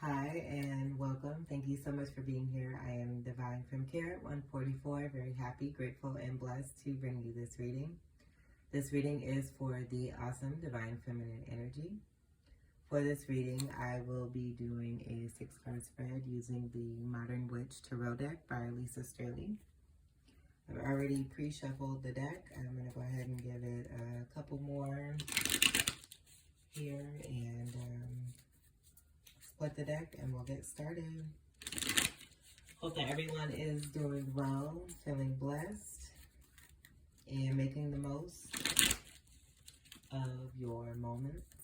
Hi and welcome. Thank you so much for being here. I am Divine from Carrot 144. Very happy, grateful, and blessed to bring you this reading. This reading is for the awesome Divine Feminine energy. For this reading, I will be doing a 6-card spread using the Modern Witch Tarot deck by Lisa Sterling. I've already pre-shuffled the deck. I'm going to go ahead and give it a couple more here and split the deck and we'll get started. Hope that everyone is doing well, feeling blessed, and making the most of your moments.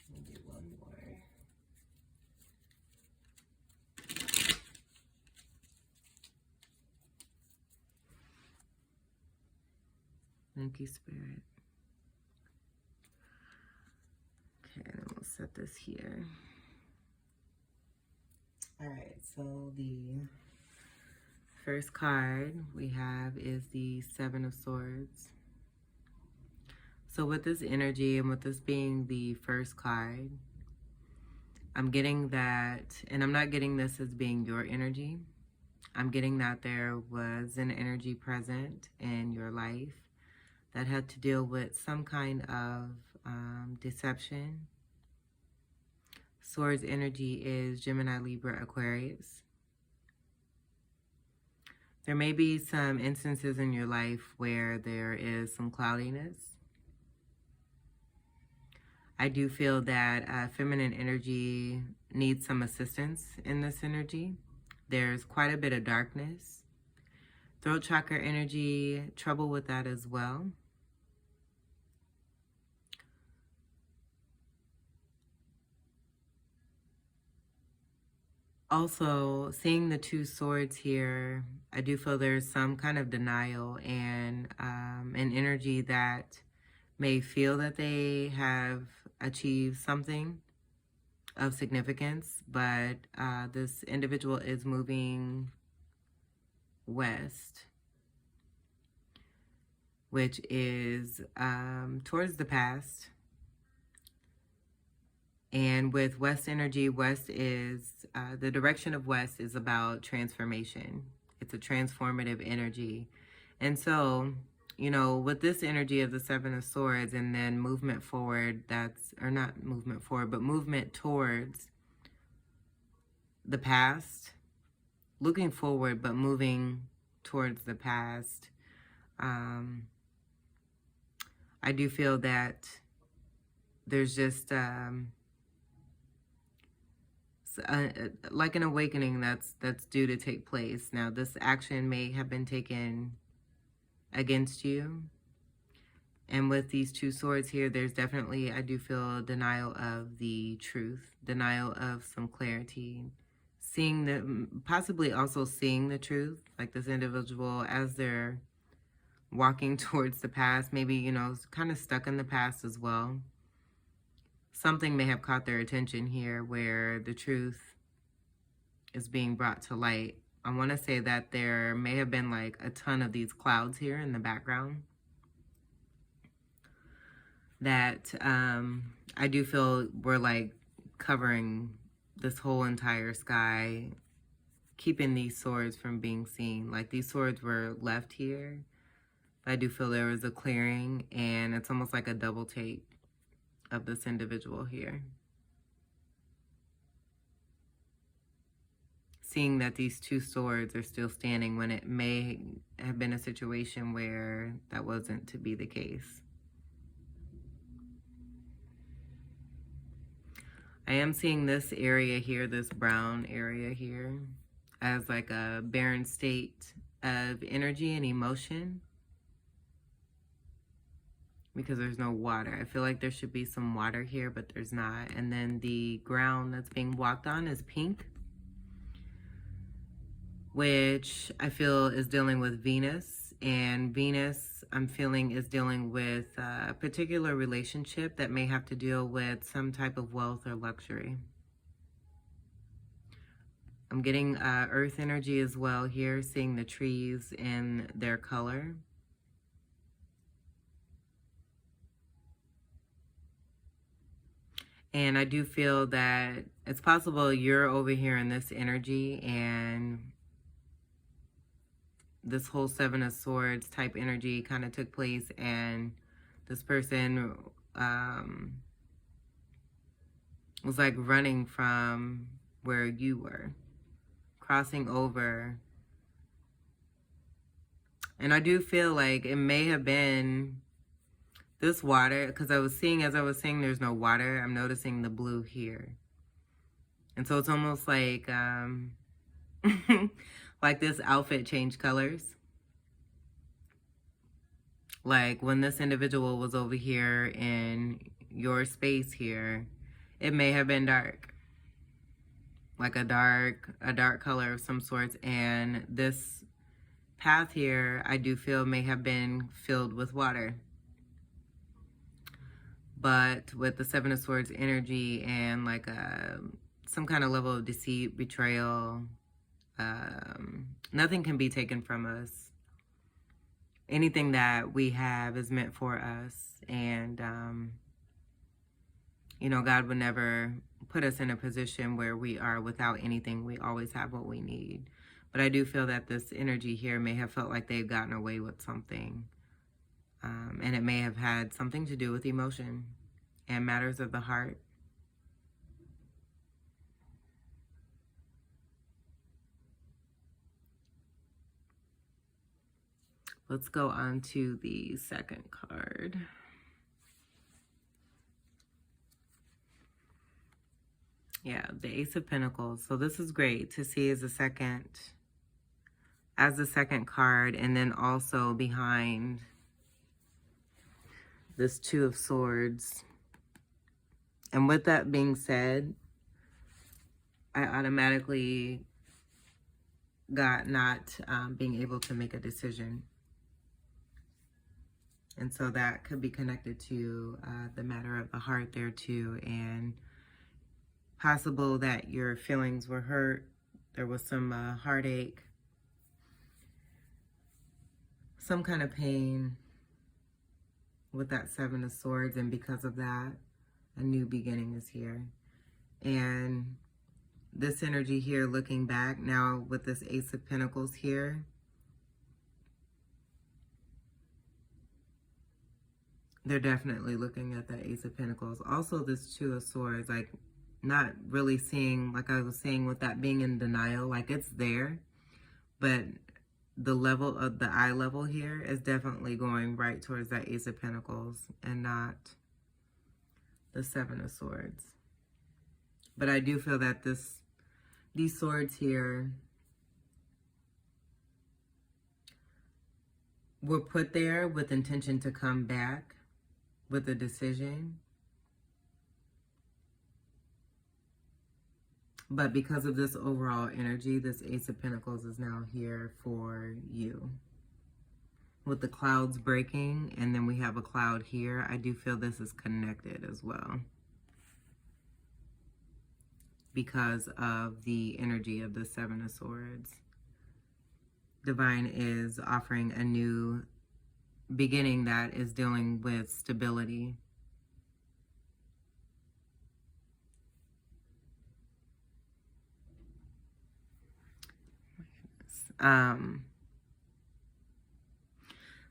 We'll do one more. Thank you, Spirit. Okay, and then we'll set this here. All right, so the first card we have is the Seven of Swords. So with this energy and with this being the first card, I'm getting that, and I'm not getting this as being your energy. I'm getting that there was an energy present in your life that had to deal with some kind of deception. Swords energy is Gemini, Libra, Aquarius. There may be some instances in your life where there is some cloudiness. I do feel that feminine energy needs some assistance in this energy. There's quite a bit of darkness. Throat chakra energy, trouble with that as well. Also, seeing the two swords here, I do feel there's some kind of denial and an energy that may feel that they have achieved something of significance, but this individual is moving west, which is towards the past. And with West energy, West is, the direction of West is about transformation. It's a transformative energy. And so, you know, with this energy of the Seven of Swords and then movement forward, or not movement forward, but movement towards the past, looking forward, but moving towards the past. I do feel that there's just, like an awakening that's due to take place. Now, this action may have been taken against you. And with these two swords here, there's definitely, I do feel, denial of the truth, denial of some clarity, possibly also seeing the truth, like this individual as they're walking towards the past, maybe, you know, kind of stuck in the past as well. Something may have caught their attention here where the truth is being brought to light. I want to say that there may have been like a ton of these clouds here in the background that I do feel were like covering this whole entire sky, keeping these swords from being seen. Like these swords were left here. I do feel there was a clearing, and it's almost like a double take of this individual here. Seeing that these two swords are still standing when it may have been a situation where that wasn't to be the case. I am seeing this area here, this brown area here, as like a barren state of energy and emotion, because there's no water. I feel like there should be some water here, but there's not. And then the ground that's being walked on is pink, which I feel is dealing with Venus. And Venus, I'm feeling, is dealing with a particular relationship that may have to deal with some type of wealth or luxury. I'm getting earth energy as well here, seeing the trees in their color. And I do feel that it's possible you're over here in this energy, and this whole Seven of Swords type energy kind of took place, and this person was like running from where you were, crossing over. And I do feel like it may have been this water, because as I was seeing there's no water, I'm noticing the blue here. And so it's almost like like this outfit changed colors. Like when this individual was over here in your space here, it may have been dark. Like a dark color of some sorts. And this path here, I do feel may have been filled with water. But with the Seven of Swords energy and like some kind of level of deceit, betrayal, nothing can be taken from us. Anything that we have is meant for us. And, you know, God would never put us in a position where we are without anything. We always have what we need. But I do feel that this energy here may have felt like they've gotten away with something. And it may have had something to do with emotion and matters of the heart. Let's go on to the second card. Yeah, the Ace of Pentacles. So this is great to see as the second card, and then also behind this Two of Swords. And with that being said, I automatically got not being able to make a decision. And so that could be connected to the matter of the heart there too. And possible that your feelings were hurt. There was some heartache, some kind of pain with that Seven of Swords. And because of that, a new beginning is here. And this energy here, looking back now with this Ace of Pentacles here, they're definitely looking at that Ace of Pentacles. Also this Two of Swords, like not really seeing, like I was saying with that being in denial, like it's there, but the level of the eye level here is definitely going right towards that Ace of Pentacles and not the Seven of Swords. But I do feel that these swords here were put there with intention to come back with a decision. But because of this overall energy, this Ace of Pentacles is now here for you. With the clouds breaking, and then we have a cloud here, I do feel this is connected as well, because of the energy of the Seven of Swords. Divine is offering a new beginning that is dealing with stability.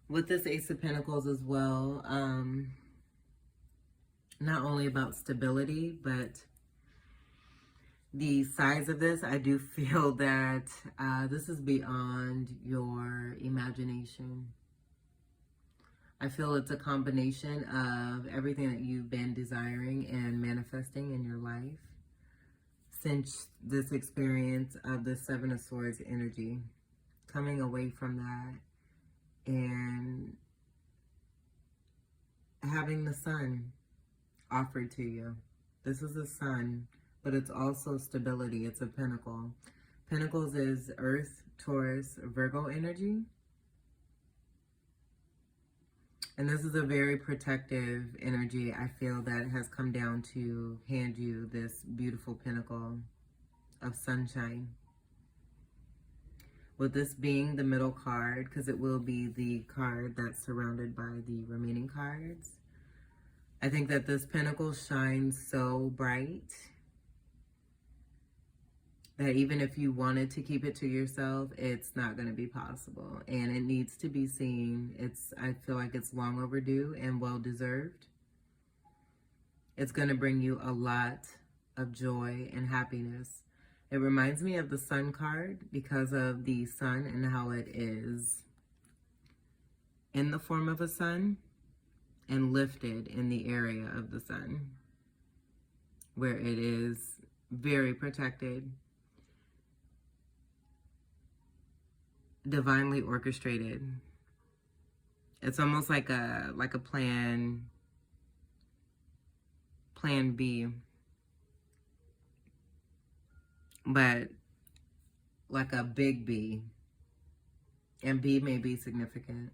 With this Ace of Pentacles as well, not only about stability, but the size of this, I do feel that this is beyond your imagination. I feel it's a combination of everything that you've been desiring and manifesting in your life since this experience of the Seven of Swords energy, coming away from that and having the sun offered to you. This is the sun, but it's also stability. It's a pentacle. Pentacles is Earth, Taurus, Virgo energy. And this is a very protective energy. I feel that has come down to hand you this beautiful pentacle of sunshine. With this being the middle card, because it will be the card that's surrounded by the remaining cards, I think that this pentacle shines so bright that even if you wanted to keep it to yourself, it's not going to be possible. And it needs to be seen. I feel like it's long overdue and well deserved. It's going to bring you a lot of joy and happiness. It reminds me of the Sun card because of the sun and how it is in the form of a sun and lifted in the area of the sun, where it is very protected, divinely orchestrated. It's almost like a plan B, but like a big B, and B may be significant.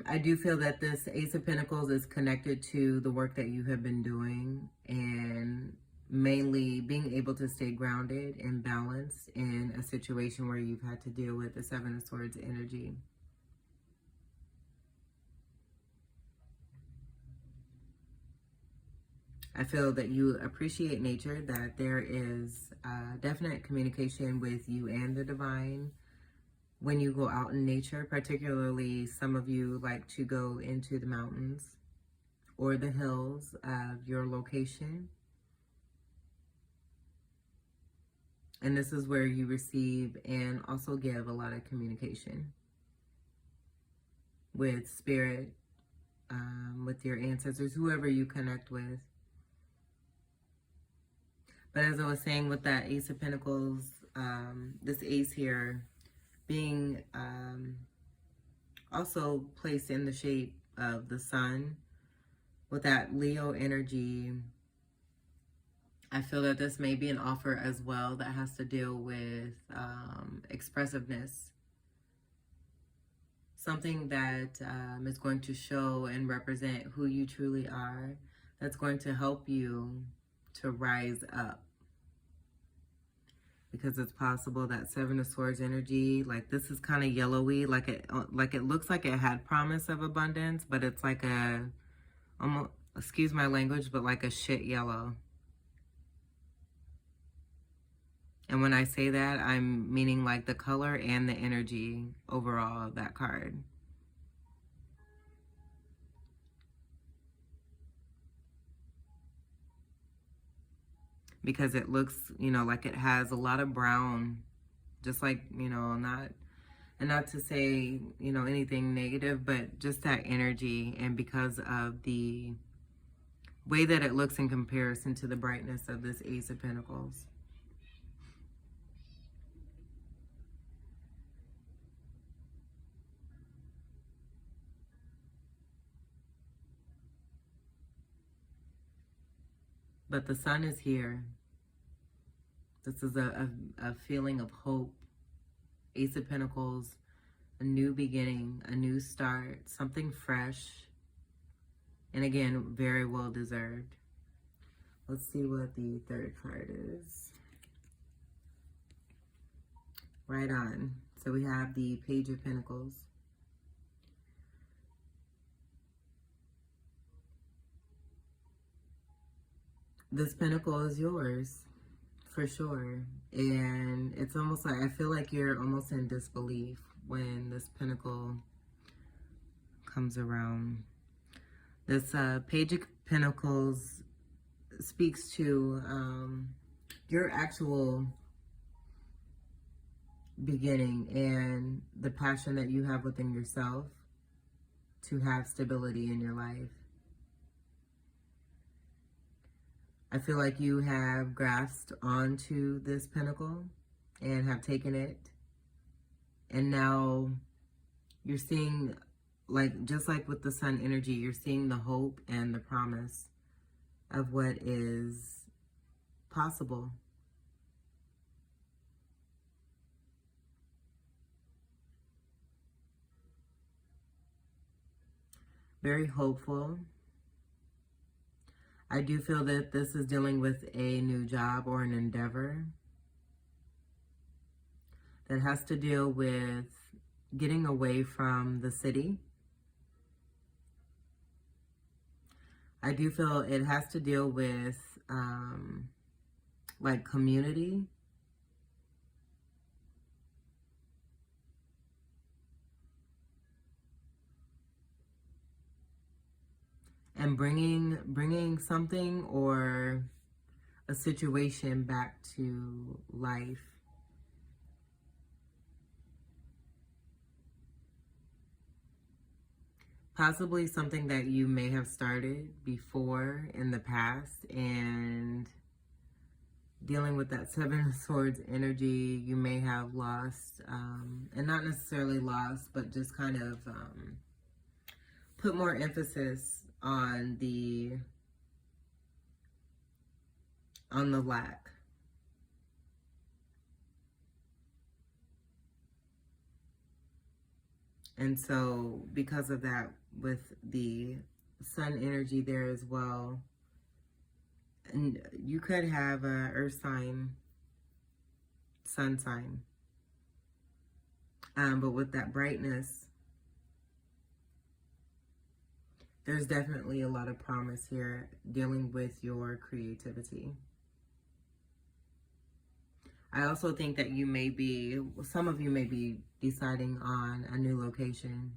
I do feel that this Ace of Pentacles is connected to the work that you have been doing, and mainly being able to stay grounded and balanced in a situation where you've had to deal with the Seven of Swords energy. I feel that you appreciate nature, that there is definite communication with you and the divine when you go out in nature. Particularly, some of you like to go into the mountains or the hills of your location. And this is where you receive and also give a lot of communication with spirit, with your ancestors, whoever you connect with. But as I was saying, with that Ace of Pentacles, this ace here being also placed in the shape of the sun, with that Leo energy, I feel that this may be an offer as well that has to deal with expressiveness. Something that is going to show and represent who you truly are, that's going to help you to rise up. Because it's possible that Seven of Swords energy, like this is kind of yellowy, like it looks like it had promise of abundance, but it's like a, almost, excuse my language, but like a shit yellow. And when I say that, I'm meaning like the color and the energy overall of that card. Because it looks, you know, like it has a lot of brown, just like, you know, not to say, you know, anything negative, but just that energy. And because of the way that it looks in comparison to the brightness of this Ace of Pentacles. But the sun is here. This is a feeling of hope. Ace of Pentacles, a new beginning, a new start, something fresh. And again, very well deserved. Let's see what the third card is. Right on. So we have the Page of Pentacles. This pentacle is yours, for sure. And it's almost like, I feel like you're almost in disbelief when this pentacle comes around. This Page of Pentacles speaks to your actual beginning and the passion that you have within yourself to have stability in your life. I feel like you have grasped onto this pentacle and have taken it. And now you're seeing, like, just like with the sun energy, you're seeing the hope and the promise of what is possible. Very hopeful. I do feel that this is dealing with a new job or an endeavor that has to deal with getting away from the city I do feel it has to deal with like community. And bringing something or a situation back to life. Possibly something that you may have started before in the past, and dealing with that Seven of Swords energy, you may have lost, and not necessarily lost, but just kind of put more emphasis on the lack. And so because of that, with the sun energy there as well, and you could have a earth sign, sun sign, but with that brightness, there's definitely a lot of promise here dealing with your creativity. I also think that you may be, some of you may be deciding on a new location.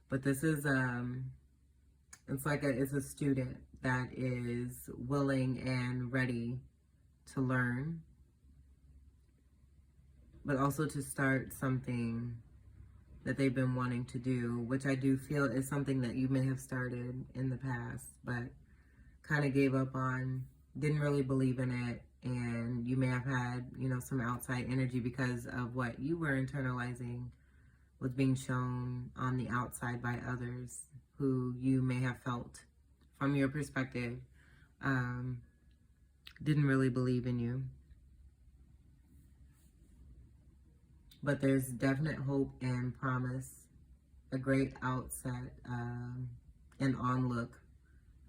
But this is, it's like it's a student that is willing and ready to learn, but also to start something that they've been wanting to do, which I do feel is something that you may have started in the past, but kind of gave up on, didn't really believe in it, and you may have had, you know, some outside energy because of what you were internalizing was being shown on the outside by others who you may have felt, from your perspective, didn't really believe in you. But there's definite hope and promise, a great outset and onlook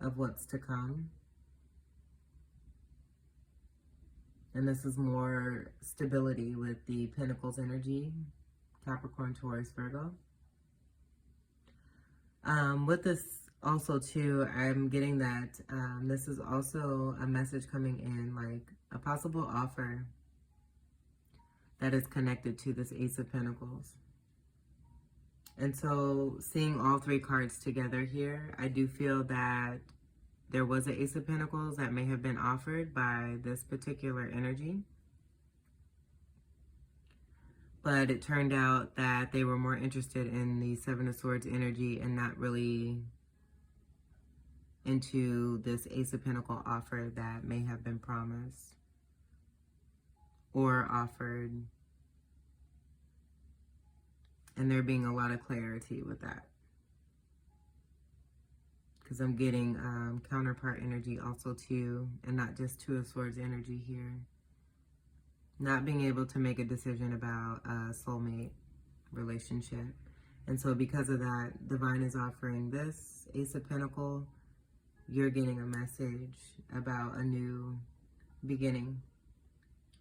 of what's to come. And this is more stability with the Pentacles energy, Capricorn, Taurus, Virgo. With this also too, I'm getting that this is also a message coming in, like a possible offer that is connected to this Ace of Pentacles. And so seeing all three cards together here, I do feel that there was an Ace of Pentacles that may have been offered by this particular energy. But it turned out that they were more interested in the Seven of Swords energy and not really into this Ace of Pentacles offer that may have been promised or offered. And there being a lot of clarity with that. Because I'm getting counterpart energy also too, and not just Two of Swords energy here. Not being able to make a decision about a soulmate relationship. And so because of that, Divine is offering this Ace of Pentacles. You're getting a message about a new beginning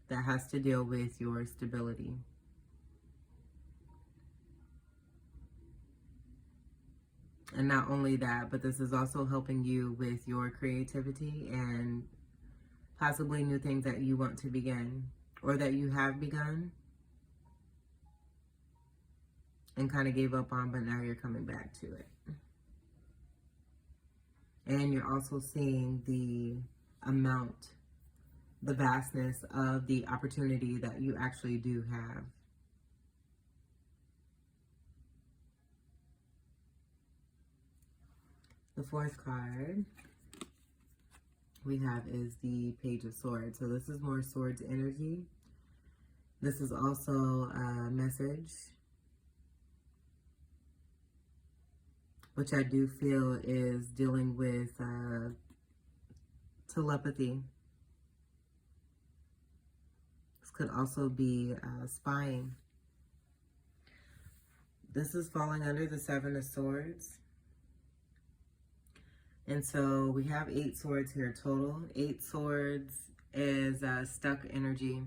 that has to deal with your stability. And not only that, but this is also helping you with your creativity and possibly new things that you want to begin or that you have begun and kind of gave up on, but now you're coming back to it. And you're also seeing the amount, the vastness of the opportunity that you actually do have. The fourth card we have is the Page of Swords. So this is more swords energy. This is also a message, which I do feel is dealing with telepathy. This could also be spying. This is falling under the Seven of Swords. And so we have 8 swords here total. 8 swords is stuck energy.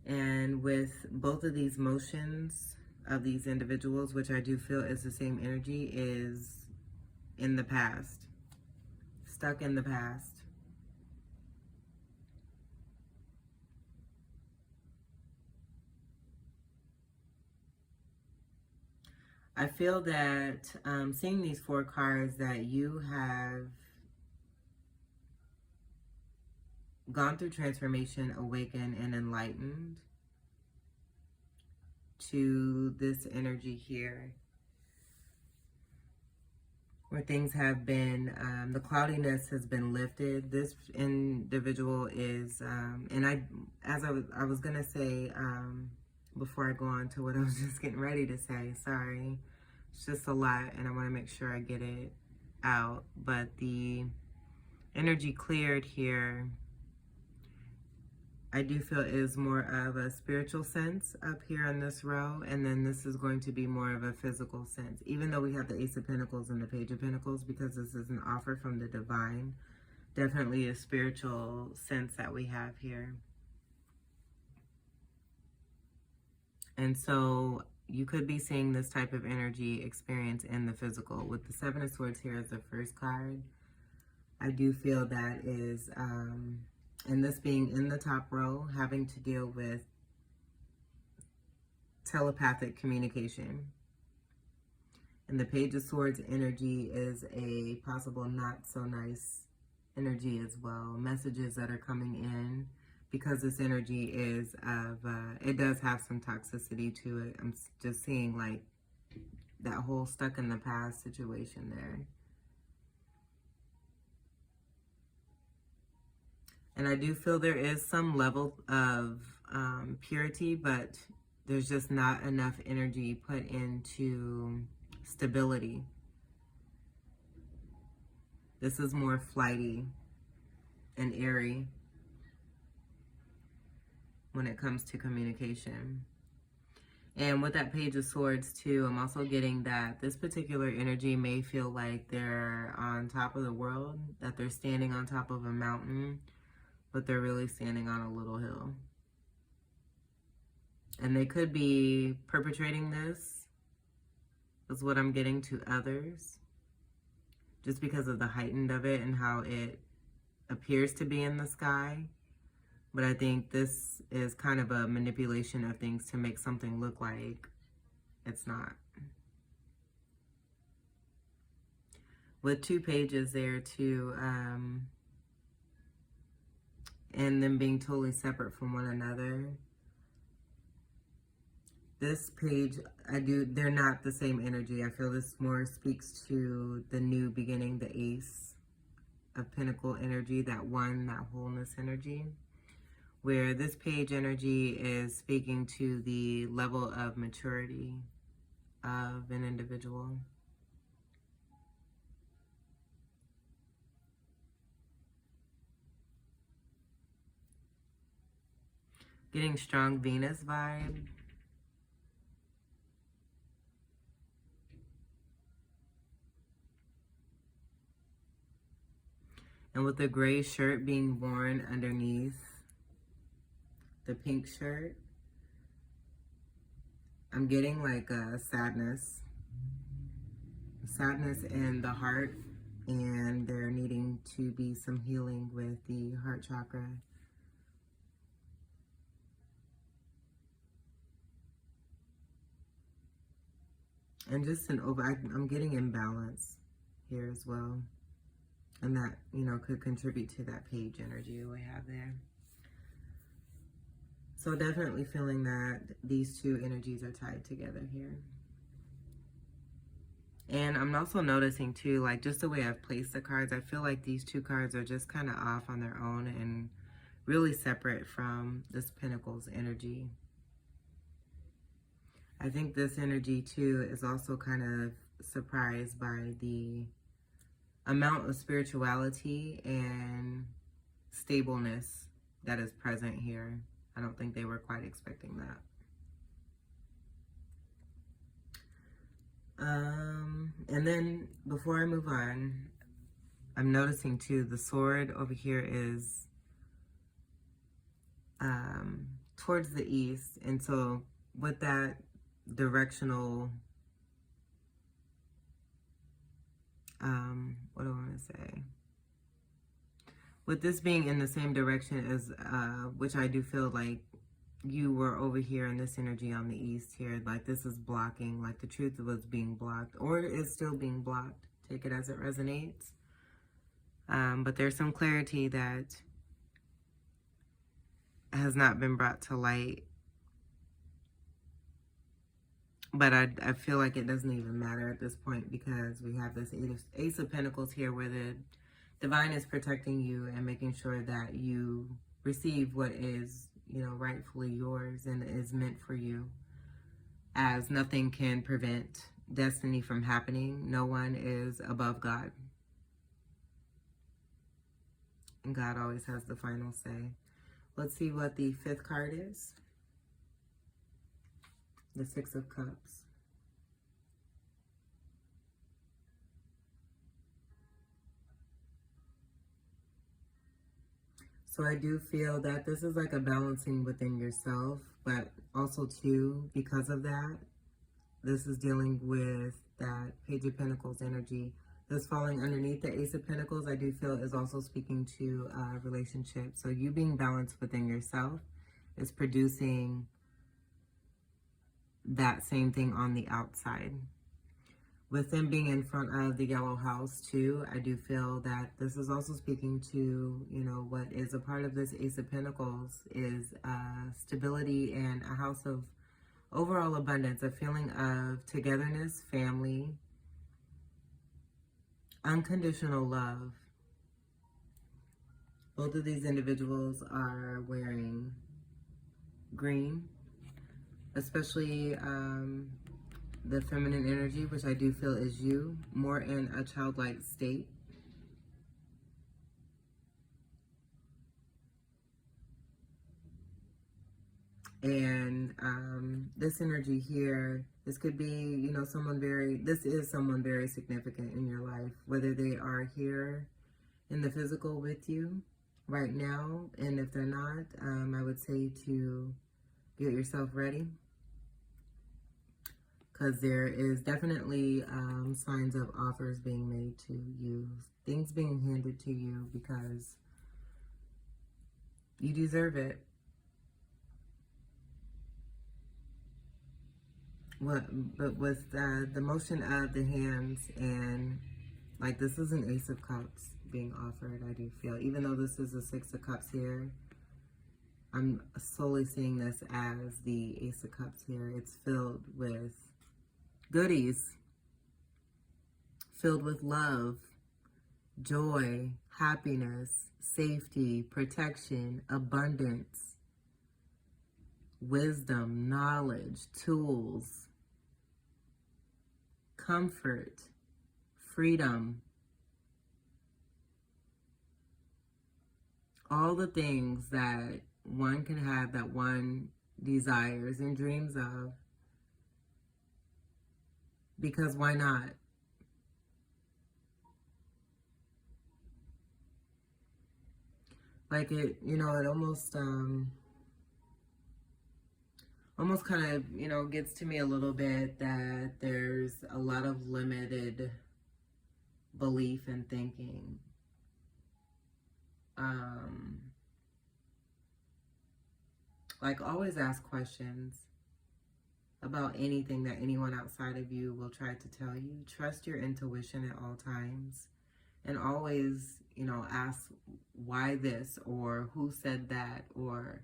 And with both of these motions of these individuals, which I do feel is the same energy, is in the past, stuck in the past. I feel that seeing these 4 cards, that you have gone through transformation, awakened, and enlightened to this energy here, where things have been, the cloudiness has been lifted. This individual is, and I was gonna say, before I go on to what I was just getting ready to say, sorry, it's just a lot, and I want to make sure I get it out. But the energy cleared here, I do feel, is more of a spiritual sense up here in this row, and then this is going to be more of a physical sense, even though we have the Ace of Pentacles and the Page of Pentacles, because this is an offer from the divine. Definitely a spiritual sense that we have here. And so you could be seeing this type of energy experience in the physical. With the Seven of Swords here as the first card, I do feel that is, and this being in the top row, having to deal with telepathic communication. And the Page of Swords energy is a possible not so nice energy as well. Messages that are coming in, because this energy is of, it does have some toxicity to it. I'm just seeing like that whole stuck in the past situation there. And I do feel there is some level of purity, but there's just not enough energy put into stability. This is more flighty and airy when it comes to communication. And with that Page of Swords too, I'm also getting that this particular energy may feel like they're on top of the world, that they're standing on top of a mountain, but they're really standing on a little hill. And they could be perpetrating this, is what I'm getting, to others, just because of the heightened of it and how it appears to be in the sky. But I think this is kind of a manipulation of things to make something look like it's not. With 2 pages there too, and them being totally separate from one another. This page, they're not the same energy. I feel this more speaks to the new beginning, the Ace of Pentacle energy, that wholeness energy. Where this page energy is speaking to the level of maturity of an individual. Getting strong Venus vibe. And with the gray shirt being worn underneath the pink shirt, I'm getting like a sadness in the heart, and there needing to be some healing with the heart chakra. And just I'm getting imbalance here as well. And that, could contribute to that page energy we have there. So definitely feeling that these 2 energies are tied together here. And I'm also noticing too, like just the way I've placed the cards, I feel like these 2 cards are just kind of off on their own and really separate from this Pentacles energy. I think this energy too is also kind of surprised by the amount of spirituality and stableness that is present here. I don't think they were quite expecting that. And then before I move on, I'm noticing too, the sword over here is towards the east. And so with that directional, what do I want to say? With this being in the same direction as, which I do feel like you were over here in this energy on the east here, like this is blocking, like the truth was being blocked, or is still being blocked. Take it as it resonates. But there's some clarity that has not been brought to light. But I feel like it doesn't even matter at this point, because we have this Ace of Pentacles here, where the divine is protecting you and making sure that you receive what is, you know, rightfully yours and is meant for you, as nothing can prevent destiny from happening. No one is above God. And God always has the final say. Let's see what the fifth card is. The Six of Cups. So I do feel that this is like a balancing within yourself, but also too, because of that, this is dealing with that Page of Pentacles energy. This falling underneath the Ace of Pentacles, I do feel is also speaking to a relationship. So you being balanced within yourself is producing that same thing on the outside. With them being in front of the yellow house too, I do feel that this is also speaking to, you know, what is a part of this Ace of Pentacles is stability and a house of overall abundance, a feeling of togetherness, family, unconditional love. Both of these individuals are wearing green, especially the feminine energy, which I do feel is you, more in a childlike state. And this energy here, this could be, you know, this is someone very significant in your life, whether they are here in the physical with you right now. And if they're not, I would say to get yourself ready, because there is definitely signs of offers being made to you, things being handed to you, because you deserve it. But with the motion of the hands, and like this is an Ace of Cups being offered, I do feel, even though this is a Six of Cups here, I'm solely seeing this as the Ace of Cups here. It's filled with goodies, filled with love, joy, happiness, safety, protection, abundance, wisdom, knowledge, tools, comfort, freedom, all the things that one can have, that one desires and dreams of, because why not? Like it, you know, it almost kind of, you know, gets to me a little bit that there's a lot of limited belief and thinking. Like always ask questions about anything that anyone outside of you will try to tell you. Trust your intuition at all times, and always, you know, ask why this, or who said that, or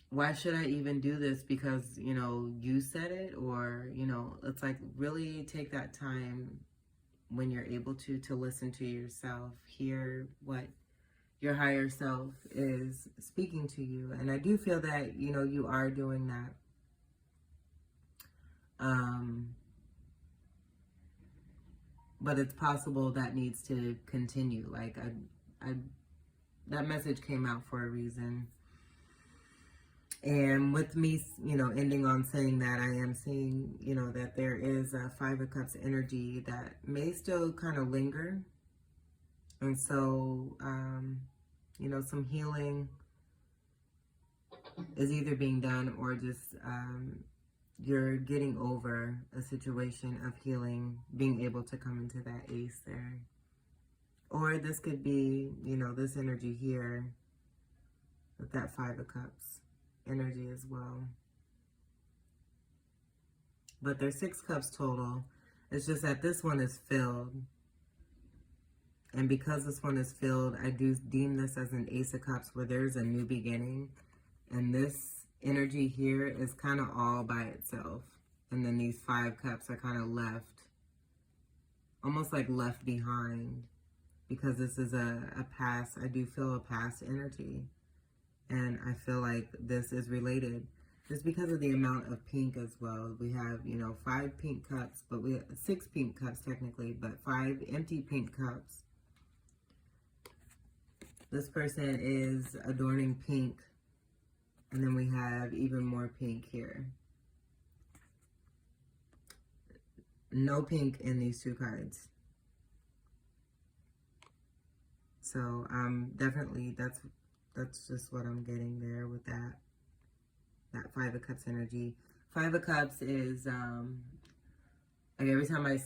why should I even do this because, you know, you said it, or, you know, it's like really take that time when you're able to listen to yourself, hear what your higher self is speaking to you. And I do feel that, you know, you are doing that. But it's possible that needs to continue. Like that message came out for a reason. And with me, you know, ending on saying that, I am seeing, you know, that there is a Five of Cups energy that may still kind of linger. And so, you know, some healing is either being done, or just you're getting over a situation of healing, being able to come into that ace there. Or this could be, you know, this energy here with that Five of Cups energy as well. But there's 6 cups total. It's just that this one is filled. And because this one is filled, I do deem this as an Ace of Cups where there's a new beginning. And this energy here is kind of all by itself. And then these 5 cups are kind of left, almost like left behind. Because this is a past, I do feel a past energy. And I feel like this is related. Just because of the amount of pink as well. We have, you know, 5 pink cups, but we have 6 pink cups technically, but 5 empty pink cups. This person is adorning pink. And then we have even more pink here. No pink in these 2 cards. So definitely that's just what I'm getting there with that Five of Cups energy. 5 of Cups is like every time I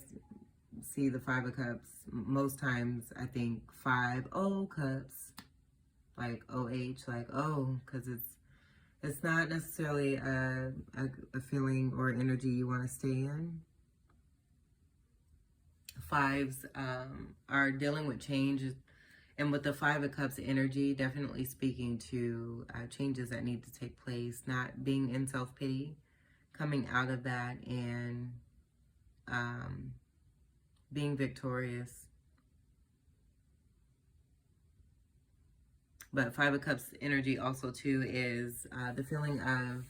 see the 5 of Cups, most times I think 5-0 cups, like OH, like oh, because it's not necessarily a feeling or energy you want to stay in. 5s are dealing with change. And with the 5 of Cups energy, definitely speaking to changes that need to take place, not being in self-pity, coming out of that and being victorious. But 5 of Cups energy also too is the feeling of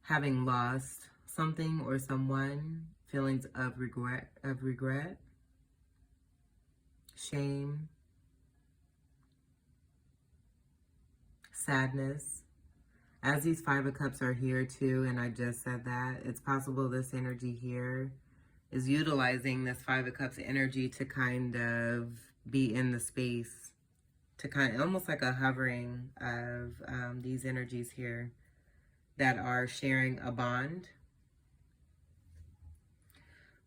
having lost something or someone, feelings of regret, shame, sadness. As these 5 of Cups are here too, and I just said that, it's possible this energy here is utilizing this 5 of Cups energy to kind of be in the space, to kind of almost like a hovering of these energies here that are sharing a bond.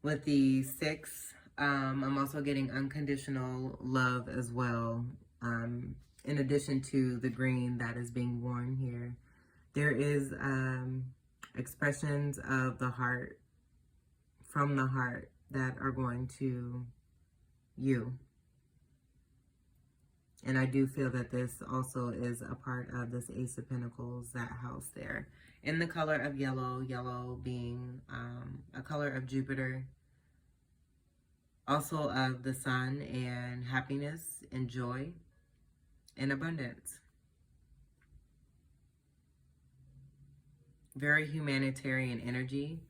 With the 6, I'm also getting unconditional love as well. In addition to the green that is being worn here, there is expressions of the heart, from the heart, that are going to you. And I do feel that this also is a part of this Ace of Pentacles, that house there. In the color of yellow, yellow being a color of Jupiter, also of the sun and happiness and joy and abundance. Very humanitarian energy.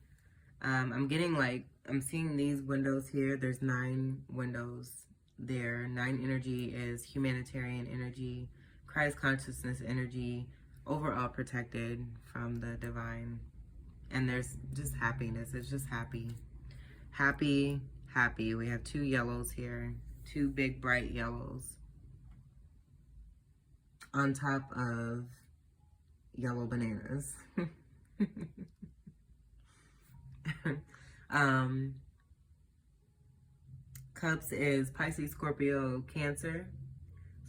I'm getting like, I'm seeing these windows here. There's 9 windows there. 9 energy is humanitarian energy, Christ consciousness energy, overall protected from the divine. And there's just happiness. It's just happy. Happy, happy. We have 2 yellows here. 2 big bright yellows on top of yellow bananas. Cups is Pisces, Scorpio, Cancer.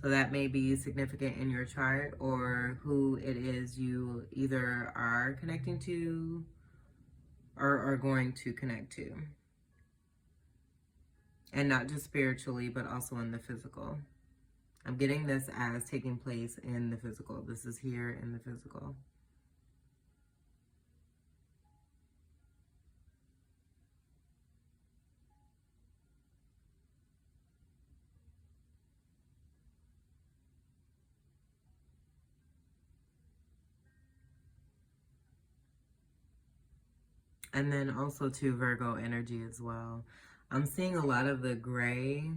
So that may be significant in your chart, or who it is you either are connecting to or are going to connect to. And not just spiritually, but also in the physical. I'm getting this as taking place in the physical. This is here in the physical. And then also to Virgo energy as well. I'm seeing a lot of the gray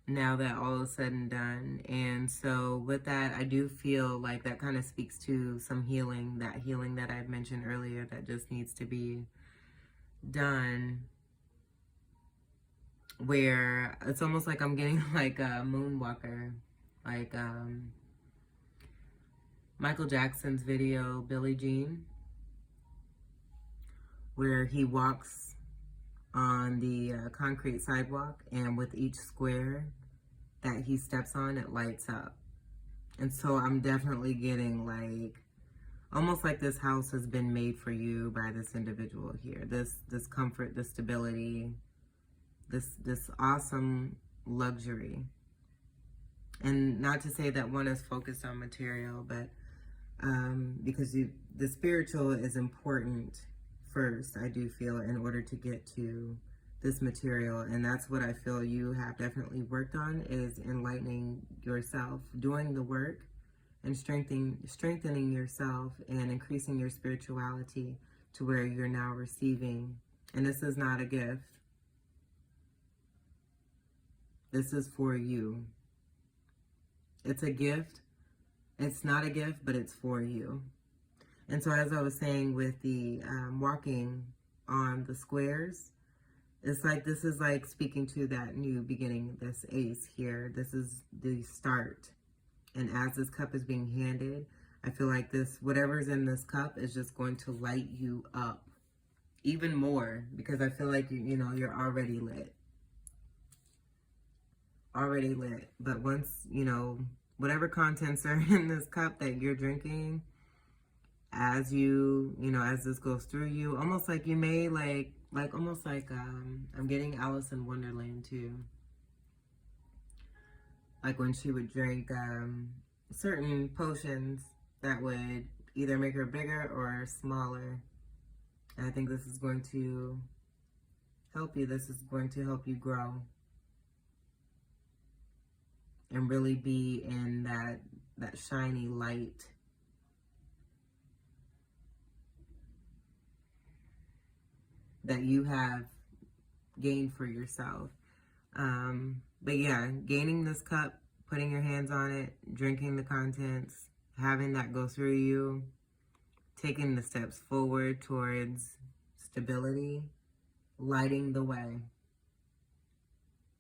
now that all is said and done. And so with that, I do feel like that kind of speaks to some healing, that healing that I mentioned earlier that just needs to be done, where it's almost like I'm getting like a moonwalker Like Michael Jackson's video, Billie Jean, where he walks on the concrete sidewalk, and with each square that he steps on, it lights up. And so I'm definitely getting like, almost like this house has been made for you by this individual here. This comfort, this stability, this awesome luxury. And not to say that one is focused on material, but because the spiritual is important first, I do feel, in order to get to this material. And that's what I feel you have definitely worked on, is enlightening yourself, doing the work, and strengthening yourself and increasing your spirituality to where you're now receiving. And this is not a gift. This is for you. It's a gift. It's not a gift, but it's for you. And so as I was saying with the walking on the squares, it's like, this is like speaking to that new beginning, this ace here. This is the start. And as this cup is being handed, I feel like this, whatever's in this cup is just going to light you up even more, because I feel like, you know, you're already lit. Already lit. But once, you know, whatever contents are in this cup that you're drinking, as you know, as this goes through you, almost like you may almost like I'm getting Alice in Wonderland too. Like when she would drink certain potions that would either make her bigger or smaller. And I think this is going to help you. This is going to help you grow and really be in that shiny light. That you have gained for yourself. But yeah, gaining this cup, putting your hands on it, drinking the contents, having that go through you, taking the steps forward towards stability, lighting the way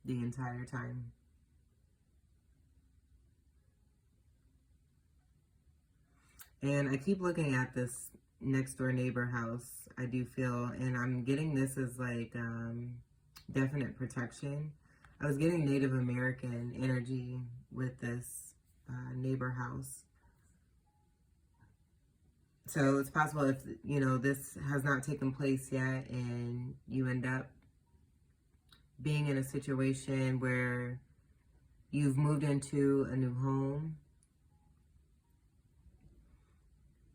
the entire time. And I keep looking at this next door neighbor house, I do feel, and I'm getting this as like definite protection. I was getting Native American energy with this neighbor house. So it's possible, if, you know, this has not taken place yet and you end up being in a situation where you've moved into a new home.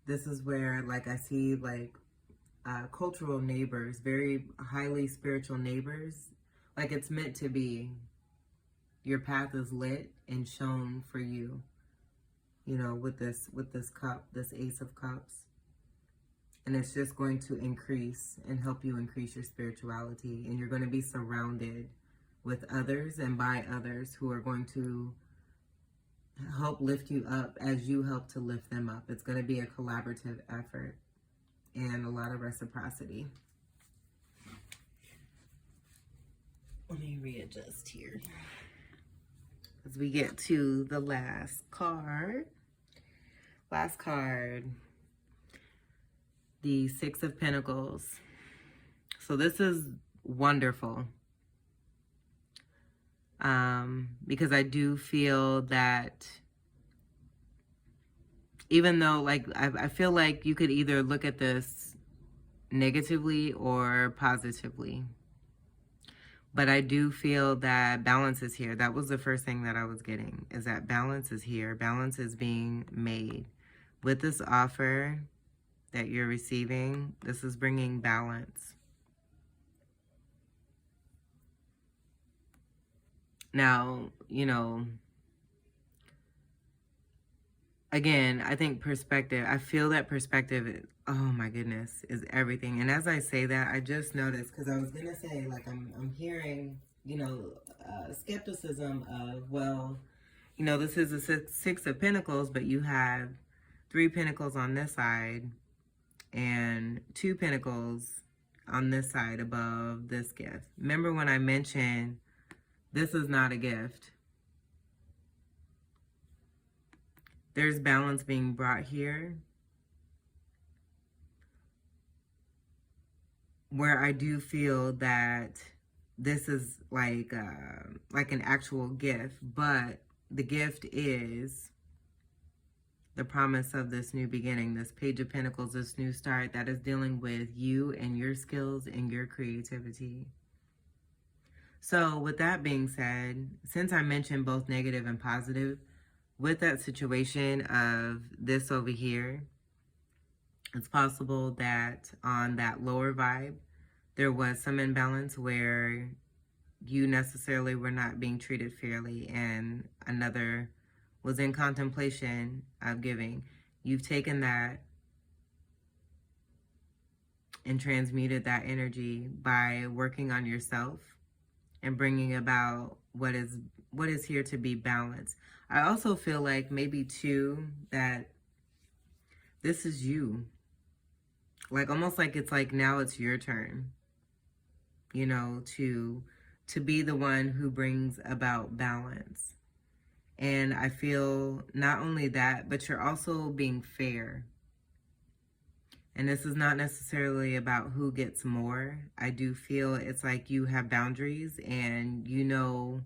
This is where, like, I see, like, cultural neighbors, very highly spiritual neighbors. Like, it's meant to be. Your path is lit and shown for you, you know, with this cup, this Ace of Cups. And it's just going to increase and help you increase your spirituality. And you're going to be surrounded with others and by others who are going to help lift you up as you help to lift them up. It's going to be a collaborative effort and a lot of reciprocity. Let me readjust here as we get to the last card. Last card, the Six of Pentacles. So this is wonderful. Because I do feel that even though, like, I feel like you could either look at this negatively or positively. But I do feel that balance is here. That was the first thing that I was getting, is that balance is here. Balance is being made. With this offer that you're receiving, this is bringing balance. Now, you know, again, I think perspective, I feel that perspective, oh my goodness, is everything. And as I say that, I just noticed, because I was going to say, like, I'm hearing, you know, skepticism of, well, you know, this is a Six of Pentacles, but you have 3 Pentacles on this side and 2 Pentacles on this side above this gift. Remember when I mentioned this is not a gift? there's balance being brought here, where I do feel that this is like an actual gift, but the gift is the promise of this new beginning, this Page of Pentacles, this new start that is dealing with you and your skills and your creativity. So with that being said, since I mentioned both negative and positive, with that situation of this over here, it's possible that on that lower vibe, there was some imbalance where you necessarily were not being treated fairly and another was in contemplation of giving. You've taken that and transmuted that energy by working on yourself and bringing about what is here to be balanced. I also feel like maybe too that this is you. Like almost like it's like now it's your turn, you know, to be the one who brings about balance. And I feel not only that, but you're also being fair. And this is not necessarily about who gets more. I do feel it's like you have boundaries and you know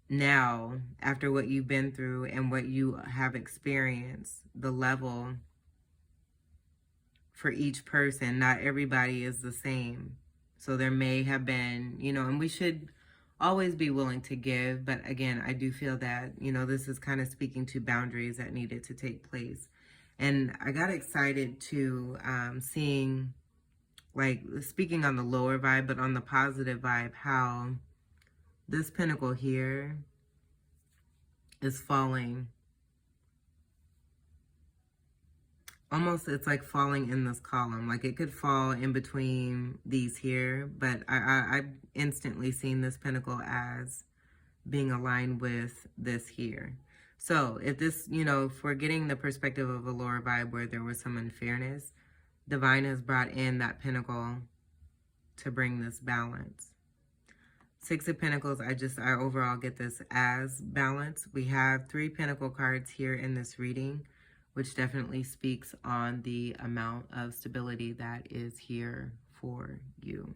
now, after what you've been through and what you have experienced, the level for each person. Not everybody is the same. So there may have been, you know, and we should always be willing to give. But again, I do feel that, you know, this is kind of speaking to boundaries that needed to take place. And I got excited to seeing, like, speaking on the lower vibe, but on the positive vibe, how this pentacle here is falling. Almost, it's like falling in this column. Like it could fall in between these here, but I've instantly seen this pentacle as being aligned with this here. So if this, you know, if we're getting the perspective of a lower vibe where there was some unfairness, Divine has brought in that pentacle to bring this balance. Six of Pentacles, I overall get this as balance. We have 3 Pentacle cards here in this reading, which definitely speaks on the amount of stability that is here for you.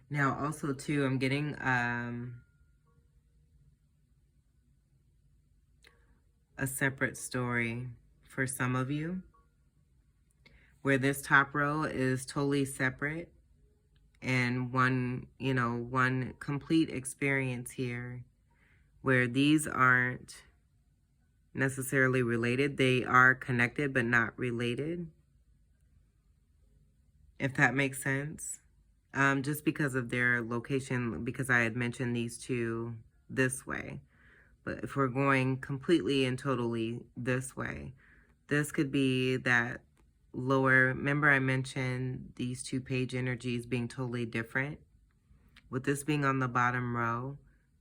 Now, also, too, I'm getting a separate story for some of you, where this top row is totally separate and one, you know, one complete experience here where these aren't necessarily related. They are connected, but not related, if that makes sense. Just because of their location, because I had mentioned these two this way. But if we're going completely and totally this way, this could be that lower, remember I mentioned these 2 page energies being totally different. With this being on the bottom row,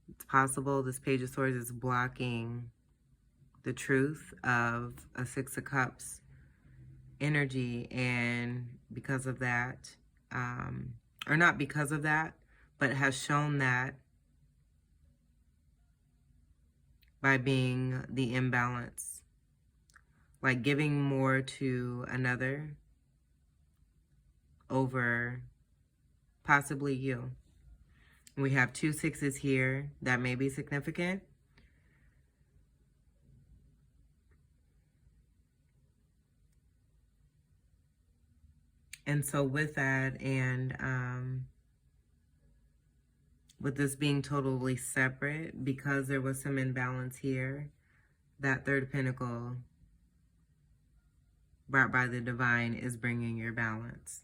it's possible this Page of Swords is blocking the truth of a 6 of Cups energy, and because of that, or not because of that, but has shown that by being the imbalance, like giving more to another over possibly you. We have 2 6s here that may be significant. And so with that, and with this being totally separate, because there was some imbalance here, that 3rd pentacle brought by the divine is bringing your balance.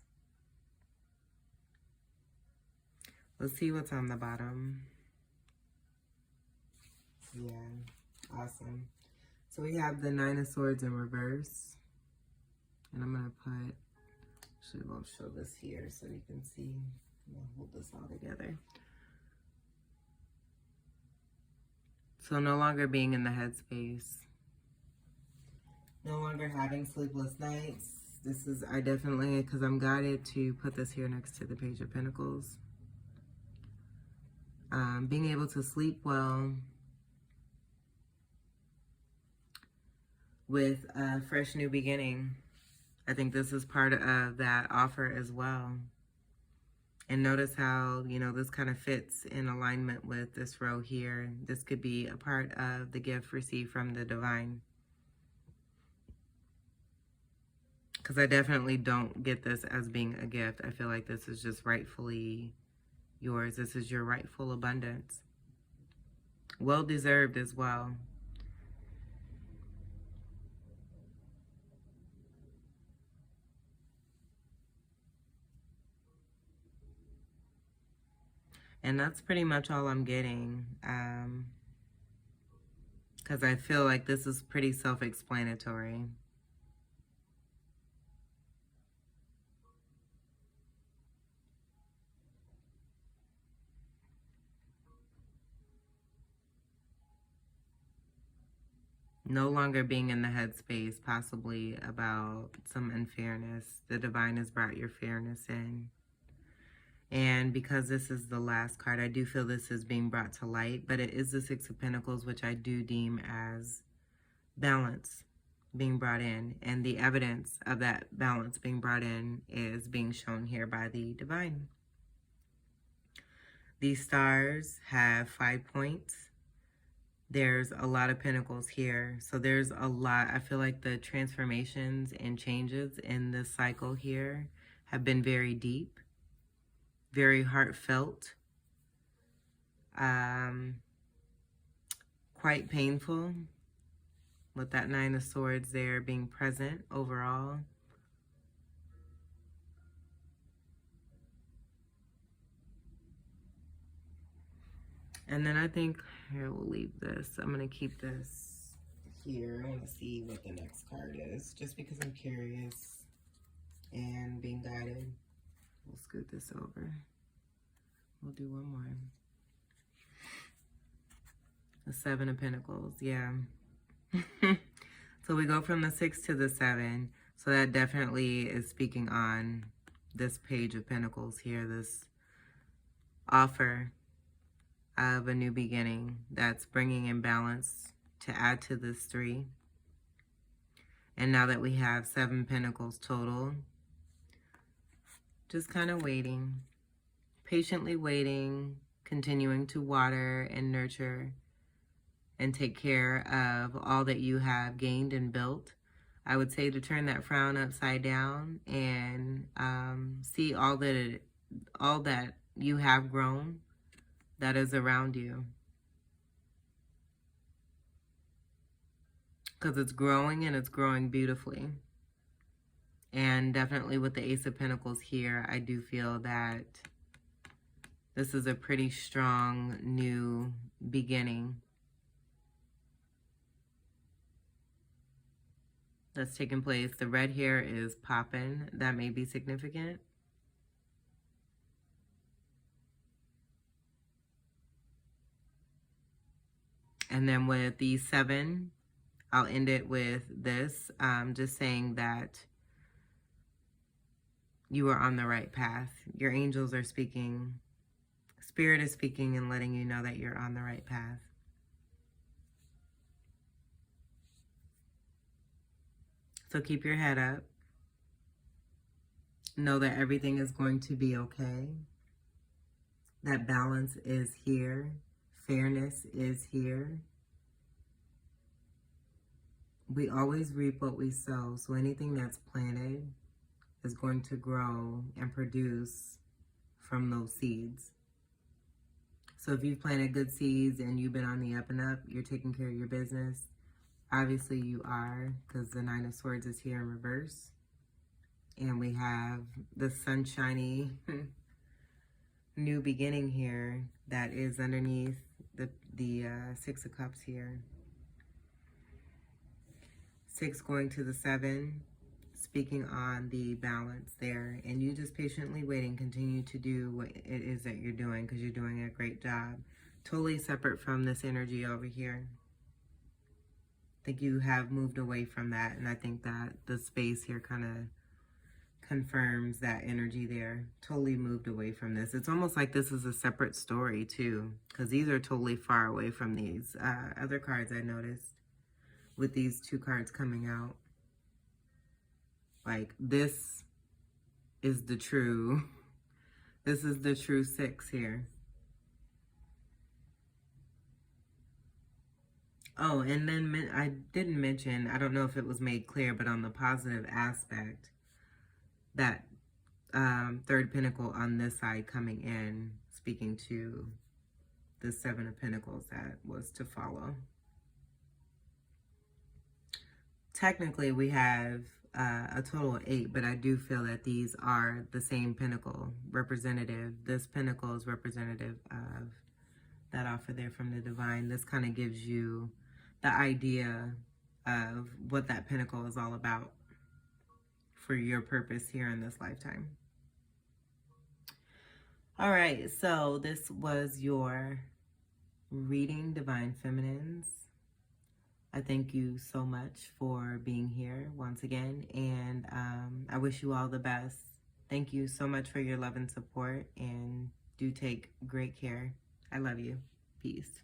Let's see what's on the bottom. Yeah, awesome. So we have the 9 of Swords in reverse. And I'm going to put, actually won't show this here so you can see. I'm going to hold this all together. So no longer being in the headspace. No longer having sleepless nights. This is, I definitely, because I'm guided to put this here next to the Page of Pentacles. Being able to sleep well with a fresh new beginning. I think this is part of that offer as well. And notice how, you know, this kind of fits in alignment with this row here. This could be a part of the gift received from the divine. Because I definitely don't get this as being a gift. I feel like this is just rightfully yours. This is your rightful abundance. Well deserved as well. And that's pretty much all I'm getting. Because I feel like this is pretty self-explanatory. No longer being in the headspace, possibly about some unfairness. The divine has brought your fairness in. And because this is the last card, I do feel this is being brought to light, but it is the Six of Pentacles, which I do deem as balance being brought in. And the evidence of that balance being brought in is being shown here by the divine. These stars have 5 points. There's a lot of pentacles here. So there's a lot. I feel like the transformations and changes in this cycle here have been very deep, very heartfelt, quite painful, with that Nine of Swords there being present overall. And then I think, here, we'll leave this. I'm going to keep this here. I want to see what the next card is, just because I'm curious and being guided. We'll scoot this over. We'll do one more. The Seven of Pentacles, yeah. So we go from the 6 to the 7. So that definitely is speaking on this Page of Pentacles here, this offer of a new beginning that's bringing in balance to add to this 3. And now that we have 7 Pentacles total, just kind of waiting, patiently waiting, continuing to water and nurture and take care of all that you have gained and built. I would say to turn that frown upside down and see all that you have grown that is around you. Because it's growing, and it's growing beautifully. And definitely with the Ace of Pentacles here, I do feel that this is a pretty strong new beginning that's taking place. The red here is popping. That may be significant. And then with the 7, I'll end it with this, just saying that you are on the right path. Your angels are speaking. Spirit is speaking and letting you know that you're on the right path. So keep your head up. Know that everything is going to be okay. That balance is here. Fairness is here. We always reap what we sow. So anything that's planted is going to grow and produce from those seeds. So if you've planted good seeds and you've been on the up and up, you're taking care of your business. Obviously you are, because the Nine of Swords is here in reverse. And we have the sunshiny new beginning here that is underneath the 6 of Cups here. 6 going to the 7, speaking on the balance there. And you just patiently waiting, continue to do what it is that you're doing, because you're doing a great job. Totally separate from this energy over here. I think you have moved away from that, and I think that the space here kind of confirms that energy there. Totally moved away from this. It's almost like this is a separate story too, because these are totally far away from these other cards I noticed with these two cards coming out. Like this is the true, this is the true 6 here. Oh, and then I didn't mention, I don't know if it was made clear, but on the positive aspect, that third pentacle on this side coming in, speaking to the 7 of Pentacles that was to follow. Technically, we have a total of 8, but I do feel that these are the same pentacle representative. This pentacle is representative of that offer there from the divine. This kind of gives you the idea of what that pentacle is all about for your purpose here in this lifetime. All right, so this was your reading, Divine Feminines. I thank you so much for being here once again, and I wish you all the best. Thank you so much for your love and support, and do take great care. I love you. Peace.